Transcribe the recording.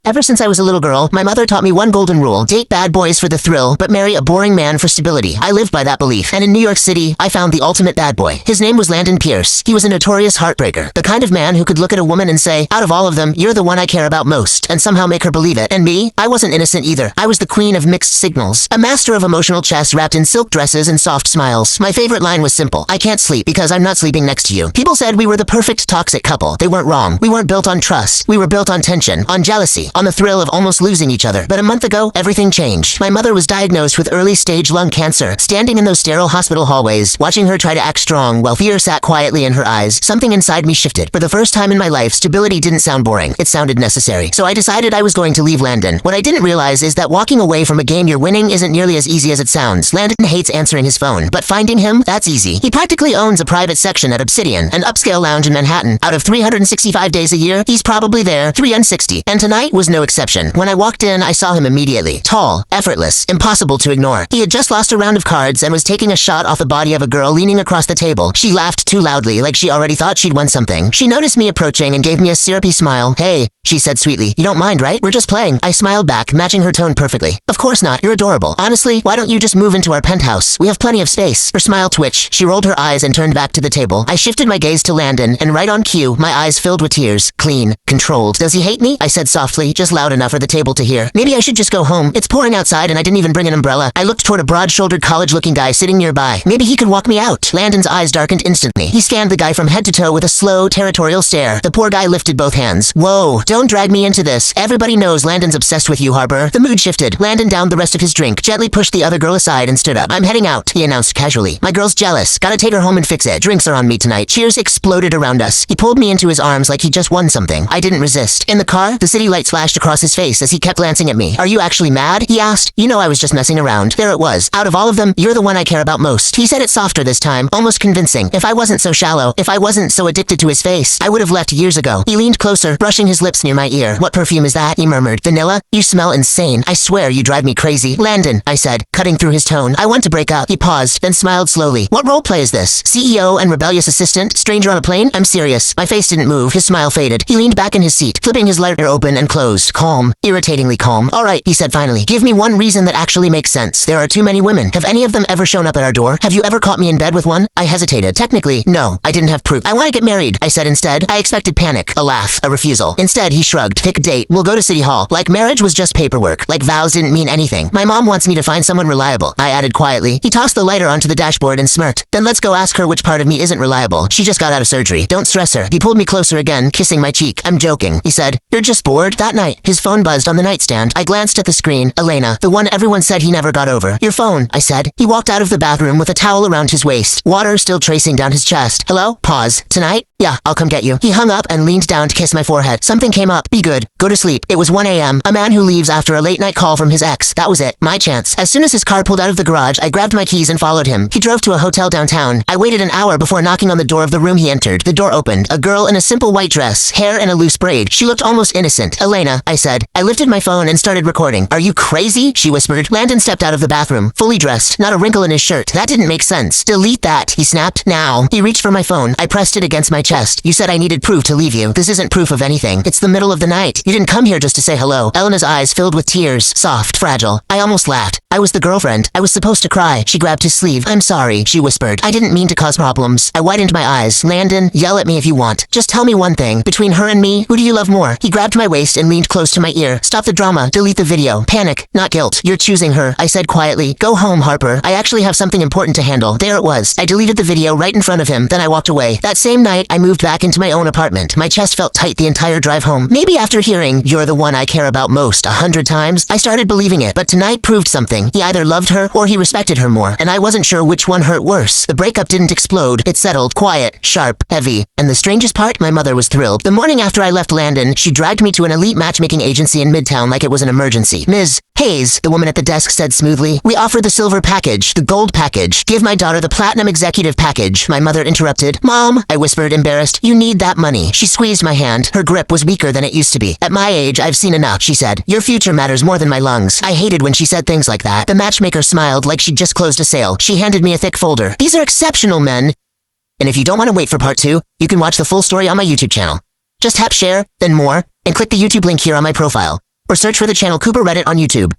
Ever since I was a little girl, my mother taught me one golden rule: date bad boys for the thrill, but marry a boring man for stability. I lived by that belief, and in New York City, I found the ultimate bad boy. His name was Landon Pierce. He was a notorious heartbreaker, the kind of man who could look at a woman and say, out of all of them, you're the one I care about most, and somehow make her believe it. And me? I wasn't innocent either. I was the queen of mixed signals, a master of emotional chess wrapped in silk dresses and soft smiles. My favorite line was simple: I can't sleep because I'm not sleeping next to you. People said we were the perfect toxic couple. They weren't wrong. We weren't built on trust. We were built on tension, on jealousy, on the thrill of almost losing each other. But a month ago, everything changed. My mother was diagnosed with early-stage lung cancer. Standing in those sterile hospital hallways, watching her try to act strong while fear sat quietly in her eyes, something inside me shifted. For the first time in my life, stability didn't sound boring. It sounded necessary. So I decided I was going to leave Landon. What I didn't realize is that walking away from a game you're winning isn't nearly as easy as it sounds. Landon hates answering his phone, but finding him, that's easy. He practically owns a private section at Obsidian, an upscale lounge in Manhattan. Out of 365 days a year, he's probably there 360. And tonight was no exception. When I walked in, I saw him immediately. Tall, effortless, impossible to ignore. He had just lost a round of cards and was taking a shot off the body of a girl leaning across the table. She laughed too loudly, like she already thought she'd won something. She noticed me approaching and gave me a syrupy smile. Hey, she said sweetly. You don't mind, right? We're just playing. I smiled back, matching her tone perfectly. Of course not. You're adorable. Honestly, why don't you just move into our penthouse? We have plenty of space. Her smile twitched. She rolled her eyes and turned back to the table. I shifted my gaze to Landon, and right on cue, my eyes filled with tears. Clean. Controlled. Does he hate me? I said softly, just loud enough for the table to hear. Maybe I should just go home. It's pouring outside and I didn't even bring an umbrella. I looked toward a broad-shouldered college-looking guy sitting nearby. Maybe he could walk me out. Landon's eyes darkened instantly. He scanned the guy from head to toe with a slow, territorial stare. The poor guy lifted both hands. Whoa, don't drag me into this. Everybody knows Landon's obsessed with you, Harper. The mood shifted. Landon downed the rest of his drink, gently pushed the other girl aside and stood up. I'm heading out, he announced casually. My girl's jealous. Gotta take her home and fix it. Drinks are on me tonight. Cheers exploded around us. He pulled me into his arms like he just won something. I didn't resist. In the car, the city lights flashed across his face as he kept glancing at me. Are you actually mad? He asked. You know I was just messing around. There it was. Out of all of them, you're the one I care about most. He said it softer this time, almost convincing. If I wasn't so shallow, if I wasn't so addicted to his face, I would have left years ago. He leaned closer, brushing his lips near my ear. What perfume is that? He murmured. Vanilla? You smell insane. I swear you drive me crazy. Landon, I said, cutting through his tone. I want to break up. He paused, then smiled slowly. What role play is this? CEO and rebellious assistant? Stranger on a plane? I'm serious. My face didn't move. His smile faded. He leaned back in his seat, flipping his letter open and closed. Calm. Irritatingly calm. All right, he said finally. Give me one reason that actually makes sense. There are too many women. Have any of them ever shown up at our door? Have you ever caught me in bed with one? I hesitated. Technically, no. I didn't have proof. I want to get married, I said instead. I expected panic, a laugh, a refusal. Instead, he shrugged. Pick a date. We'll go to City Hall. Like marriage was just paperwork. Like vows didn't mean anything. My mom wants me to find someone reliable, I added quietly. He tossed the lighter onto the dashboard and smirked. Then let's go ask her which part of me isn't reliable. She just got out of surgery. Don't stress her. He pulled me closer again, kissing my cheek. I'm joking, he said. You're just bored? That night, his phone buzzed on the nightstand. I glanced at the screen. Elena, the one everyone said he never got over. Your phone, I said. He walked out of the bathroom with a towel around his waist, water still tracing down his chest. Hello? Pause. Tonight? Yeah, I'll come get you. He hung up and leaned down to kiss my forehead. Something came up. Be good. Go to sleep. It was 1 a.m. A man who leaves after a late-night call from his ex. That was it. My chance. As soon as his car pulled out of the garage, I grabbed my keys and followed him. He drove to a hotel downtown. I waited an hour before knocking on the door of the room he entered. The door opened. A girl in a simple white dress, hair in a loose braid. She looked almost innocent. Elena, I said. I lifted my phone and started recording. Are you crazy? She whispered. Landon stepped out of the bathroom, fully dressed, not a wrinkle in his shirt. That didn't make sense. Delete that, he snapped. Now. He reached for my phone. I pressed it against my chest. You said I needed proof to leave you. This isn't proof of anything. It's the middle of the night. You didn't come here just to say hello. Elena's eyes filled with tears, soft, fragile. I almost laughed. I was the girlfriend. I was supposed to cry. She grabbed his sleeve. I'm sorry, she whispered. I didn't mean to cause problems. I widened my eyes. Landon, yell at me if you want. Just tell me one thing. Between her and me, who do you love more? He grabbed my waist and leaned close to my ear. Stop the drama. Delete the video. Panic, not guilt. You're choosing her, I said quietly. Go home, Harper. I actually have something important to handle. There it was. I deleted the video right in front of him. Then I walked away. That same night, I moved back into my own apartment. My chest felt tight the entire drive home. Maybe after hearing, you're the one I care about most 100 times, I started believing it. But tonight proved something. He either loved her or he respected her more. And I wasn't sure which one hurt worse. The breakup didn't explode. It settled, quiet, sharp, heavy. And the strangest part, my mother was thrilled. The morning after I left Landon, she dragged me to an elite matchmaking agency in Midtown like it was an emergency. Ms. Hayes, the woman at the desk said smoothly. We offer the silver package, the gold package. Give my daughter the platinum executive package. My mother interrupted. Mom, I whispered, embarrassed. You need that money. She squeezed my hand. Her grip was weaker than it used to be. At my age, I've seen enough, she said. Your future matters more than my lungs. I hated when she said things like that. The matchmaker smiled like she'd just closed a sale. She handed me a thick folder. These are exceptional men. And if you don't want to wait for part 2, you can watch the full story on my YouTube channel. Just tap share, then more, and click the YouTube link here on my profile. or search for the channel Cooper Reddit on YouTube.